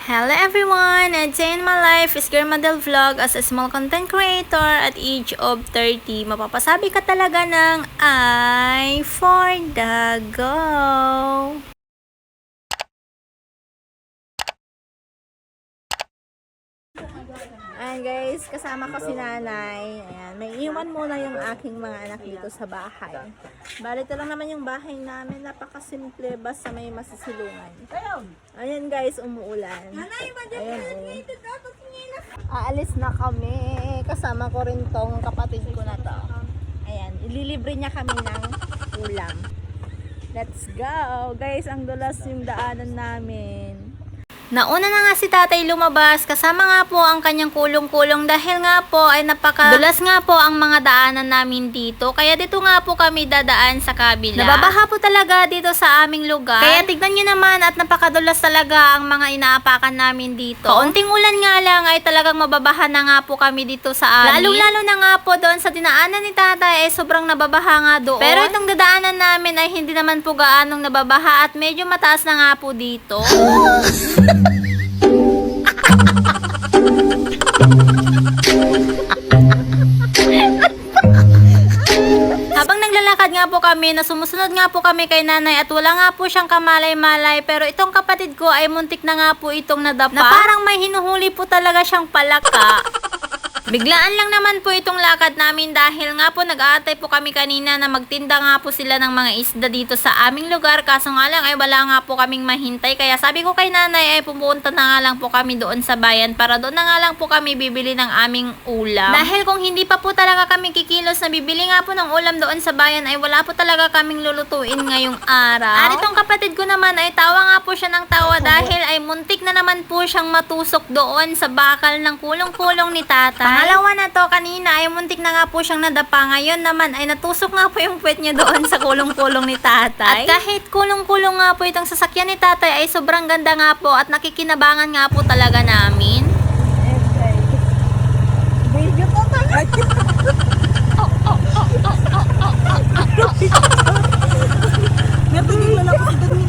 Hello everyone! A day in my life is Girl Model Vlog as a small content creator at age of 30. Mapapasabi ka talaga ng I for the go! Ayan guys, kasama ko si nanay. Ayan, may iwan muna yung aking mga anak dito sa bahay. Bali, ito lang naman yung bahay namin. Napakasimple, basta may masisilungan. Ayan guys, umuulan. Ayan, aalis na kami. Kasama ko rin tong kapatid ko na to. Ayan, ililibre niya kami ng ulam. Let's go! Guys, ang dulas yung daanan namin. Nauna na nga si tatay lumabas, kasama nga po ang kanyang kulong-kulong dahil nga po ay napakadulas nga po ang mga daanan namin dito. Kaya dito nga po kami dadaan sa kabila. Nababaha po talaga dito sa aming lugar. Kaya tignan nyo naman at napakadulas talaga ang mga inaapakan namin dito. Kaunting ulan nga lang ay talagang mababaha na nga po kami dito sa amin. Lalong-lalo na nga po doon sa dinaanan ni tatay ay sobrang nababaha nga doon. Pero itong dadaanan namin ay hindi naman po gaanong nababaha at medyo mataas na nga po dito. Habang naglalakad nga po kami, sumusunod nga po kami kay nanay at wala nga po siyang kamalay-malay, pero itong kapatid ko ay muntik na nga po itong nadapa. Na parang may hinuhuli po talaga siyang palaka. Biglaan lang naman po itong lakad namin dahil nga po nag-aantay po kami kanina na magtinda nga po sila ng mga isda dito sa aming lugar. Kaso nga lang ay wala nga po kaming mahintay. Kaya sabi ko kay nanay ay pupunta na nga lang po kami doon sa bayan para doon na nga lang po kami bibili ng aming ulam. Dahil kung hindi pa po talaga kami kikilos na bibili nga po ng ulam doon sa bayan ay wala po talaga kaming lulutuin ngayong araw. At itong kapatid ko naman ay tawa nga po siya ng tawa dahil ay muntik na naman po siyang matusok doon sa bakal ng kulong-kulong ni tatay. Pangalawa na to, kanina ay muntik na nga po siyang nadapa. Ngayon naman ay natusok nga po yung puwet niya doon sa kulong-kulong ni tatay. At kahit kulong-kulong nga po itong sasakyan ni tatay ay sobrang ganda nga po at nakikinabangan nga po talaga namin. Video ko tayo. Natigil na ako sa dumi.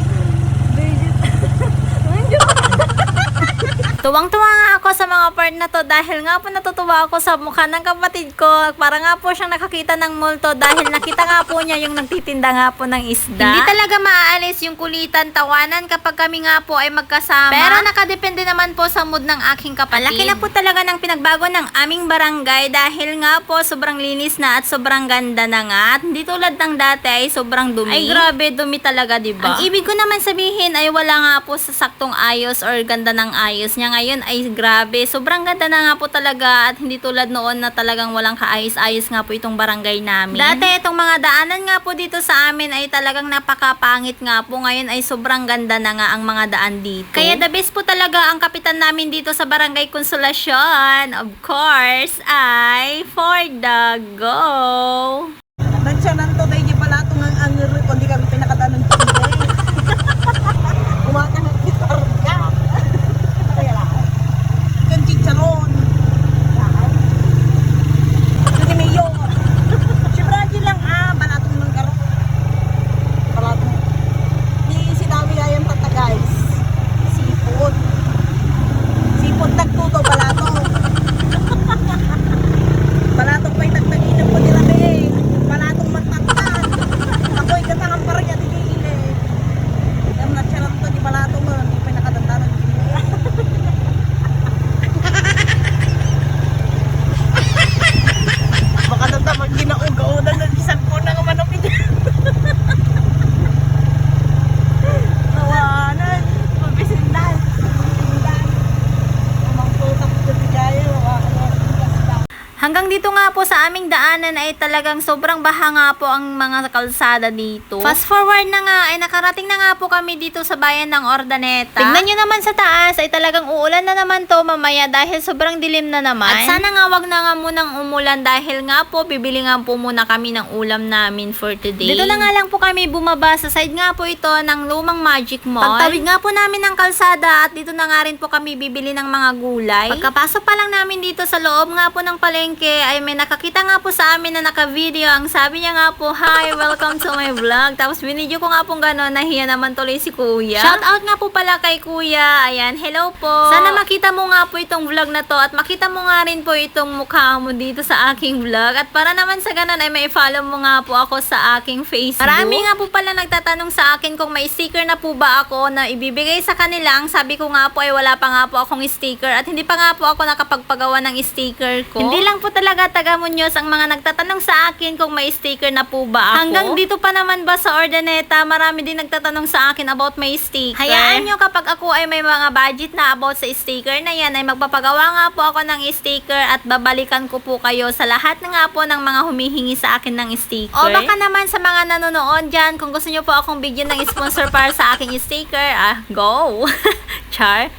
Tuwang-tuwa nga ako sa mga part na to dahil nga po natutuwa ako sa mukha ng kapatid ko. Para nga po siyang nakakita ng multo dahil nakita nga po niya yung nagtitinda nga po ng isda. Hindi talaga maaalis yung kulitan, tawanan kapag kami nga po ay magkasama. Pero nakadepende naman po sa mood ng aking kapatid. Laki na po talaga ng pinagbago ng aming barangay dahil nga po sobrang linis na at sobrang ganda na nga. At hindi tulad ng dati ay sobrang dumi. Ay grabe, dumi talaga, diba? Ang ibig ko naman sabihin ay wala nga po sa saktong ayos or ganda ng ayos niya. Ngayon ay grabe, sobrang ganda na nga po talaga at hindi tulad noon na talagang walang kaayos-ayos nga po itong barangay namin. Dati itong mga daanan nga po dito sa amin ay talagang napakapangit nga po. Ngayon ay sobrang ganda na nga ang mga daan dito. Kaya the best po talaga ang kapitan namin dito sa Barangay Consolacion, of course, ay for the go! Nagsyanan to tayo pala itong ang angir ko. Hindi kami pinakatanong today. Kumakan ng gitar ka. Kaya lang. Yung chicharon. Kasi may yung. Si Bradley lang balatong ng karo. Balatong. Hindi sinabi ayam tata guys. Sipot. Sipot nagtuto balatong. Balatong pa'y nagtaginap ko nila eh. Balatong matatan. Ako'y katangang parang yan hindi. Yung natsarap to di balatong mo. Hindi pa'y nakatantanan. Baka nagtamag ginauga-unan ng isang ko na nga manapin. Tawanan. Mabisindan. Mabisindan. Umangtutak ko si Jaya. Hanggang dito nga po sa aming daanan ay talagang sobrang baha nga po ang mga kalsada dito. Fast forward na nga ay nakarating na nga po kami dito sa bayan ng Ordaneta. Tingnan nyo naman sa taas ay talagang uulan na naman to mamaya dahil sobrang dilim na naman. At sana nga wag na nga munang umulan dahil nga po bibili nga po muna kami ng ulam namin for today. Dito na nga lang po kami bumaba sa side nga po ito ng lumang Magic Mall. Pagtawid nga po namin ng kalsada at dito na nga rin po kami bibili ng mga gulay. Pagkapasok pa lang namin dito sa loob nga po ng palengke palengke ay may nakakita nga po sa amin na naka-video. Ang sabi niya nga po, "Hi, welcome to my vlog." Tapos binidyo ko nga po gano'n, nahiya naman tuloy si Kuya. Shout out nga po pala kay Kuya. Ayan, hello po. Sana makita mo nga po itong vlog na to at makita mo nga rin po itong mukha mo dito sa aking vlog. At para naman sa ganun ay may follow mo nga po ako sa aking Facebook. Marami nga po pala nagtatanong sa akin kung may sticker na po ba ako na ibibigay sa kanila. Ang sabi ko nga po ay wala pa nga po akong sticker at hindi pa nga po ako nakapagpagawa ng sticker ko. Hindi lang po talaga taga-Muñoz ang mga nagtatanong sa akin kung may sticker na po ba ako. Hanggang dito pa naman ba sa Ordaneta, marami din nagtatanong sa akin about may sticker. Hayaan nyo kapag ako ay may mga budget na about sa sticker na yan, ay magpapagawa nga po ako ng sticker at babalikan ko po kayo sa lahat na nga po ng mga humihingi sa akin ng sticker. O baka naman sa mga nanonood dyan, kung gusto nyo po akong bigyan ng sponsor para sa aking sticker, go! Char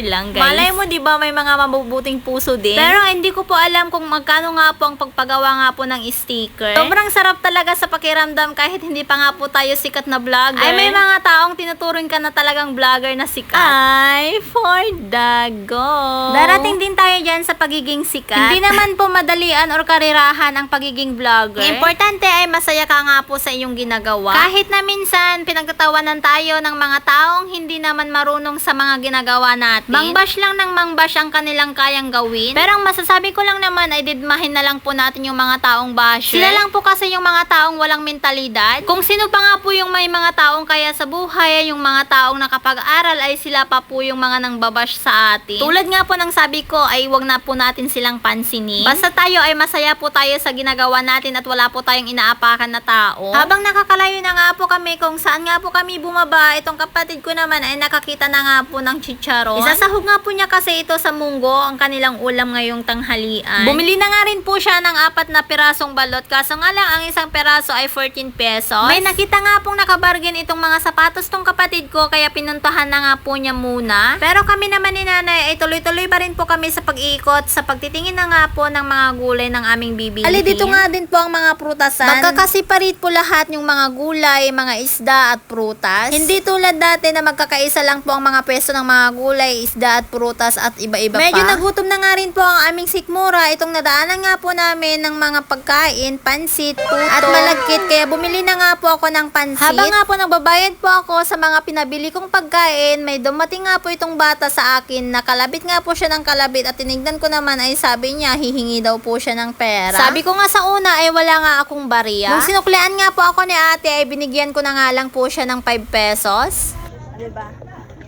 lang, guys. Malay mo, di ba, may mga mabubuting puso din. Pero hindi ko po alam kung magkano nga po ang pagpagawa nga po ng sticker. Sobrang sarap talaga sa pakiramdam kahit hindi pa nga po tayo sikat na vlogger. Ay, may mga taong tinuturing ka na talagang vlogger na sikat. Ay, for the go. Darating din tayo dyan sa pagiging sikat. Hindi naman po madalian or karirahan ang pagiging vlogger. Ang importante ay masaya ka nga po sa iyong ginagawa. Kahit na minsan pinagtatawanan tayo ng mga taong hindi naman marunong sa mga ginagawa natin. Mangbash lang ng mangbash ang kanilang kayang gawin. Pero ang masasabi ko lang naman ay didmahin na lang po natin yung mga taong basher. Sila lang po kasi yung mga taong walang mentalidad. Kung sino pa nga po yung may mga taong kaya sa buhay, yung mga taong nakapag-aral ay sila pa po yung mga nang babash sa atin. Tulad nga po ng sabi ko ay wag na po natin silang pansinin. Basta tayo ay masaya po tayo sa ginagawa natin at wala po tayong inaapakan na tao. Habang nakakalayo na nga po kami kung saan nga po kami bumaba, itong kapatid ko naman ay nakakita na nga po ng chicharon. Isasahog nga po niya kasi ito sa munggo, ang kanilang ulam ngayong tanghalian. Bumili na nga rin po siya ng 4 na pirasong balot, kaso nga lang ang isang piraso ay 14 pesos. May nakita nga pong nakabargain itong mga sapatos tong kapatid ko, kaya pinuntahan na nga po niya muna. Pero kami naman ni nanay ay tuloy-tuloy pa rin po kami sa pag-iikot, sa pagtitingin na nga po ng mga gulay ng aming bibilihin. Ali, dito nga din po ang mga prutasan. Magkakasiparit po lahat yung mga gulay, mga isda at prutas. Hindi tulad dati na magkakaisa lang po ang mga pwesto ng mga gulay, isda at prutas at iba-iba pa. Medyo nagutom na nga rin po ang aming sikmura. Itong nadaanan nga po namin ng mga pagkain, pansit, puto, at malagkit. Kaya bumili na nga po ako ng pansit. Habang nga po nagbabayad po ako sa mga pinabili kong pagkain, may dumating nga po itong bata sa akin. Nakalabit nga po siya ng kalabit at tinignan ko naman ay sabi niya hihingi daw po siya ng pera. Sabi ko nga sa una ay wala nga akong barya. Nung sinuklian nga po ako ni ate ay binigyan ko na nga lang po siya ng 5 pesos. Diba?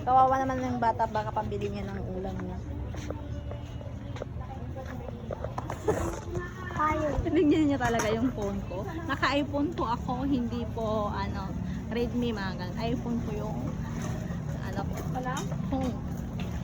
Kawawa naman ng bata, baka pambili niya ng ulam niya. Tinignan niya talaga yung phone ko. Naka-iPhone po ako, hindi po Redmi mga ganun. iPhone po yung pala?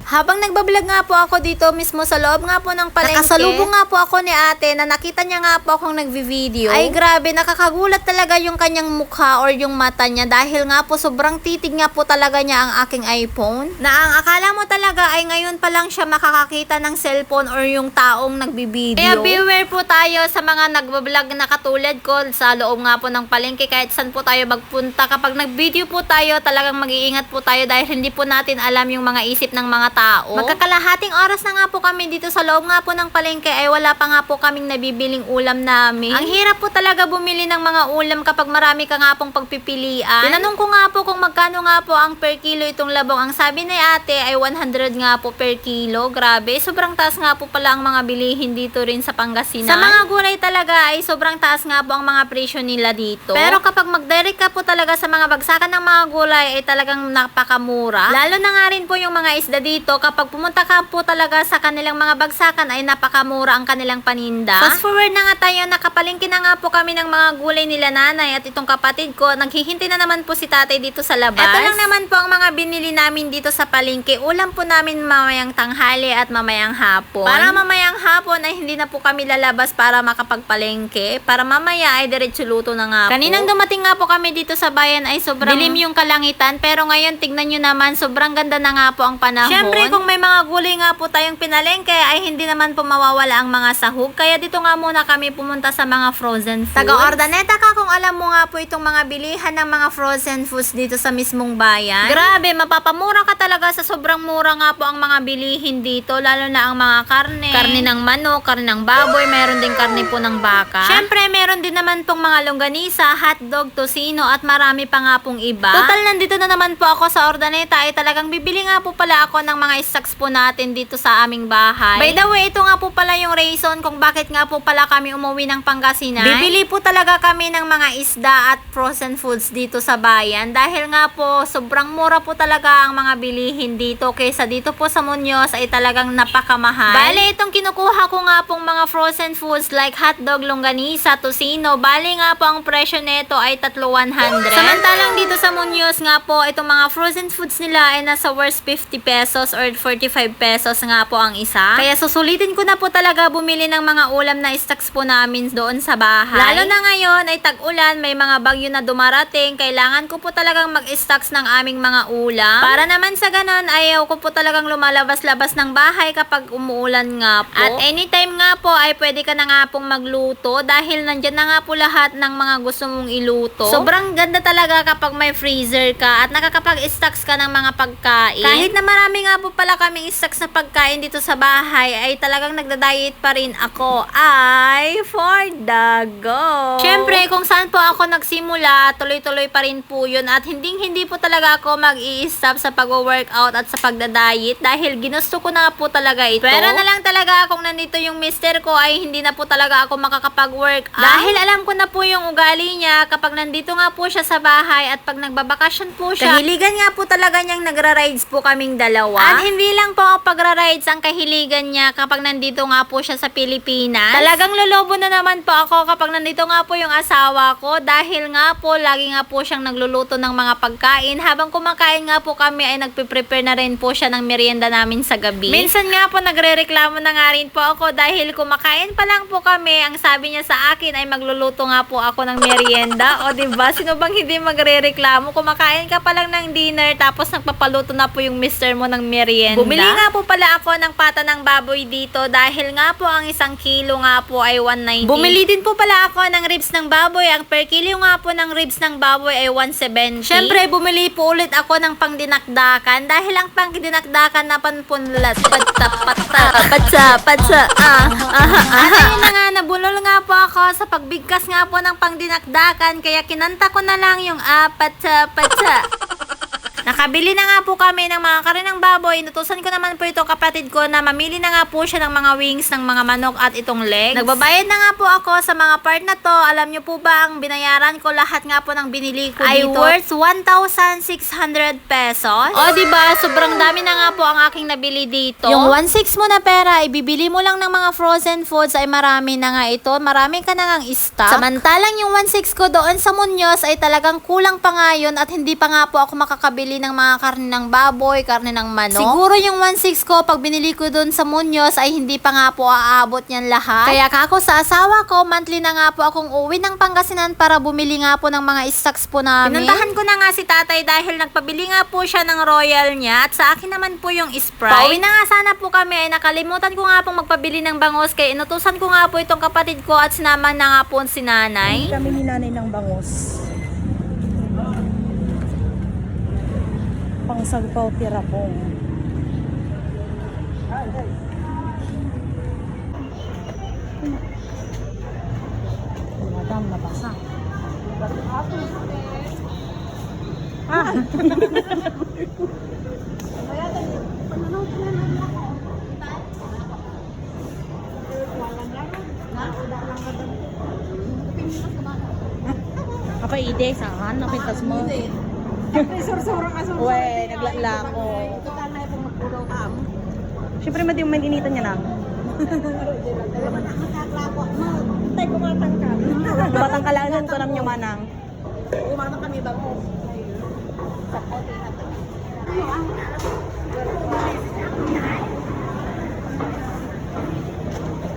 Habang nagbablog nga po ako dito mismo sa loob nga po ng palengke, nakasalubong nga po ako ni ate na nakita niya nga po akong nagvi-video. Ay grabe, nakakagulat talaga yung kanyang mukha or yung mata niya dahil nga po sobrang titig nga po talaga niya ang aking iPhone. Na ang akala mo talaga ay ngayon pa lang siya makakakita ng cellphone or yung taong nagbi-video. Kaya beware po tayo sa mga nagbablog na katulad ko sa loob nga po ng palengke kahit saan po tayo magpunta. Kapag nag-video po tayo, talagang mag-iingat po tayo dahil hindi po natin alam yung mga isip ng mga tao. Magkakalahating oras na nga po kami dito sa loob nga po ng palengke ay wala pa nga po kaming nabibiling ulam namin. Ang hirap po talaga bumili ng mga ulam kapag marami ka nga pong pagpipilian. Tinanong ko nga po kung magkano nga po ang per kilo itong labong. Ang sabi ni ate ay 100 nga po per kilo. Grabe, sobrang taas nga po pala ang mga bilihin dito rin sa Pangasinan. Sa mga gulay talaga ay sobrang taas nga po ang mga presyo nila dito. Pero kapag mag-direct ka po talaga sa mga bagsakan ng mga gulay ay talagang napakamura. Lalo na nga rin po yung mga isda dito, kapag pumunta ka po talaga sa kanilang mga bagsakan ay napakamura ang kanilang paninda. Fast forward na nga tayo, nakapalingki na nga po kami ng mga gulay nila nanay at itong kapatid ko. Naghihintay na naman po si tatay dito sa labas. Ito lang naman po ang mga binili namin dito sa palengke. Ulam po namin mamayang tanghali at mamayang hapon. Para mamayang hapon ay hindi na po kami lalabas para makapagpalengke. Para mamaya ay diretso luto na nga po. Kaninang dumating nga po kami dito sa bayan ay sobrang dilim yung kalangitan. Pero ngayon tignan nyo naman, sobrang ganda na nga po ang panahon. Siyempre kung may mga gulay nga po tayong pinalengke ay hindi naman po mawawala ang mga sahog. Kaya dito nga muna kami pumunta sa mga frozen foods. Taga-Ordaneta ka kung alam mo nga po itong mga bilihan ng mga frozen foods dito sa mismong bayan. Grabe, mapapamura ka talaga sa sobrang mura nga po ang mga bilihin dito, lalo na ang mga karne. Karne ng manok, karne ng baboy, mayroon din karne po ng baka. Syempre, meron din naman pong mga longganisa, hotdog, tocino, at marami pa nga pong iba. Total, nandito na naman po ako sa Urdaneta, ay talagang bibili nga po pala ako ng mga stocks po natin dito sa aming bahay. By the way, ito nga po pala yung reason kung bakit nga po pala kami umuwi ng Pangasinan. Bibili po talaga kami ng mga isda at frozen foods dito sa bayan dahil nga po sobrang mura po talaga ang mga bilihin dito kaysa dito po sa Muñoz ay talagang napakamahal. Bale, itong kinukuha ko nga pong mga frozen foods like hotdog, longganisa, tocino, bale nga po ang presyo nito ay 3,100. Samantalang dito sa Muñoz nga po, itong mga frozen foods nila ay nasa worth 50 pesos or 45 pesos nga po ang isa. Kaya susulitin ko na po talaga bumili ng mga ulam na stocks po namin doon sa bahay. Lalo na ngayon ay tag-ulan, may mga bagyo na dumarating, kailangan ko po talagang mag-stocks ng aming mga ulam. Para naman sa ganon, ayaw ko po talagang lumalabas-labas ng bahay kapag umuulan nga po. At anytime nga po ay pwede ka na nga pong magluto dahil nandyan na nga po lahat ng mga gusto mong iluto. Sobrang ganda talaga kapag may freezer ka at nakakapag-stocks ka ng mga pagkain. Kahit na marami nga po pala kaming stocks na pagkain dito sa bahay, ay talagang nagda-diet pa rin ako. Ay, for the go! Syempre, kung saan po ako nagsimula, tuloy-tuloy pa rin po yun at hindi po talaga ako mag-i-stop sa pag-workout at sa pagda-diet dahil ginusto ko na po talaga ito. Pero na lang talaga kung nandito yung mister ko ay hindi na po talaga ako makakapag-workout dahil alam ko na po yung ugali niya kapag nandito nga po siya sa bahay at pag nagbabakasyon po siya. Kahiligan nga po talaga niyang nagra-rides po kaming dalawa. At hindi lang po ang pagra-rides ang kahiligan niya kapag nandito nga po siya sa Pilipinas. Talagang lolobo na naman po ako kapag nandito nga po yung asawa ko dahil nga po lagi nga po siyang nagluluto ng mga pagkain. Habang kumakain nga po kami ay nagpe-prepare na rin po siya ng merienda namin sa gabi. Minsan nga po nagre-reklamo na nga rin po ako dahil kumakain pa lang po kami. Ang sabi niya sa akin ay magluluto nga po ako ng merienda. O diba? Sino bang hindi magre-reklamo? Kumakain ka pa lang ng dinner tapos nagpapaluto na po yung mister mo ng merienda. Bumili nga po pala ako ng pata ng baboy dito dahil nga po ang 1 kilo nga po ay 190. Bumili din po pala ako ng ribs ng baboy. Ang per kilo nga po ng ribs ng baboy ay 170. Syempre, bumili po ulit ako ng pangdinakdakan dahil ang pangdinakdakan na panpunlat patsa ayun na nga, nabulol nga po ako sa pagbigkas nga po ng pangdinakdakan kaya kinanta ko na lang yung patsa. Nakabili na nga po kami ng mga karne ng baboy. Inutusan ko naman po ito kapatid ko na mamili na nga po siya ng mga wings ng mga manok at itong legs. Nagbabayad na nga po ako sa mga part na to. Alam nyo po ba ang binayaran ko lahat nga po ng binili ko ay dito? Ay worth 1,600 pesos. O diba, sobrang dami na nga po ang aking nabili dito. Yung 1,600 mo na pera, ibibili mo lang ng mga frozen foods ay marami na nga ito. Marami ka na ngang stock. Samantalang yung 1,600 ko doon sa Muñoz ay talagang kulang pa nga yun at hindi pa nga po ako makakabili ng mga karne ng baboy, karne ng manok. Siguro yung 1,600 ko pag binili ko doon sa Muñoz ay hindi pa nga po aabot niyan lahat. Kaya kako sa asawa ko, monthly na nga po akong uwi ng Pangasinan para bumili nga po ng mga stocks po namin. Pinuntahan ko na nga si tatay dahil nagpabili nga po siya ng royal niya at sa akin naman po yung Sprite. Pauwi na nga sana po kami ay nakalimutan ko nga pong magpabili ng bangus kaya inutusan ko nga po itong kapatid ko at sinama na nga po si nanay. Kami ni nanay ng bangus. Pangsagpaw tira po. Madam, nabasa. Apa ide saan na pintas mo? Uwe, naglala ko. Siyempre madi yung mag-initan niya lang. Tay, kumatang ka. Kumatang ka lang nun, kunam niyo manang. Kumatang kami ba mo?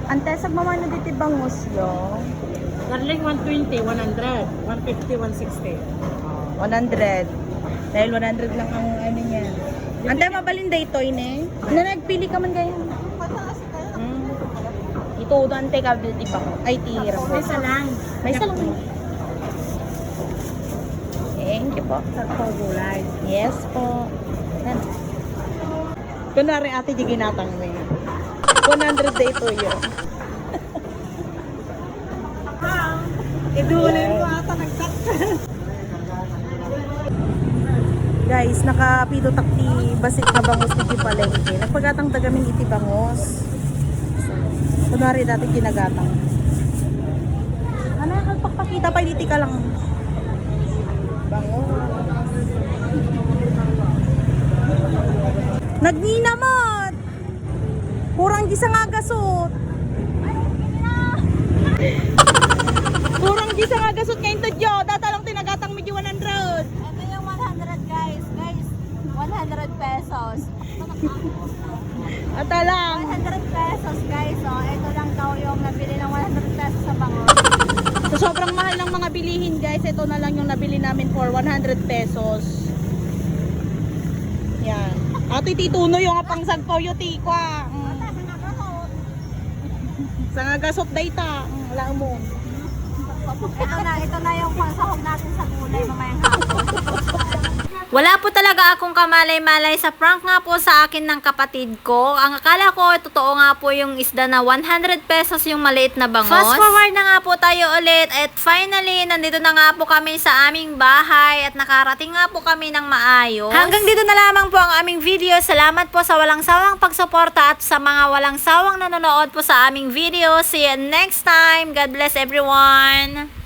Ante, sagmamano dito bangus yo. Garlic 120, 100, 150, 160. 100. Dahil 100 lang ang ano niya. Ante, mabalinday ito ini. Na nagpili ka man ganyan. Ito, ante ka bilti pa. Ay, tira po. May isa lang. May isa lang. Thank you po. Sa gulay. Yes po. Yan. Kunwari ate di ginatang mo 100 day to yun. Idulin ko ata nagtakta. Guys, nakapito takti basik na bangos iti palengke. Nagpagatang tagamin iti bangos. Kunwari dati ginagatang. Ano yung pagpakita pa iti ka lang. Bangos. Nagninamot! Kurang di sa nga gasot. Kurang di sa nga gasot ngayon to Diyo. Datalong tinagatang medyo 100. Ito yung 100 guys. Guys, 100 pesos. Ata lang. 100 pesos guys. Oh, ito lang daw yung nabili ng 100 pesos sa bangos. So, sobrang mahal ng mga bilihin guys. Ito na lang yung nabili namin for 100 pesos. Yan. Ate tituno yung apang sagpaw yung tikwa. Sa nga gasot dayta. Wala mo. Ito na yung pansahog natin sa gulay mamayang hapon. Wala po talaga akong kamalay-malay sa prank nga po sa akin ng kapatid ko. Ang akala ko, totoo nga po yung isda na 100 pesos yung maliit na bangos. Fast forward na nga po tayo ulit at finally, nandito na nga po kami sa aming bahay at nakarating nga po kami ng maayos. Hanggang dito na lamang po ang aming video. Salamat po sa walang sawang pagsuporta at sa mga walang sawang nanonood po sa aming video. See you next time. God bless everyone.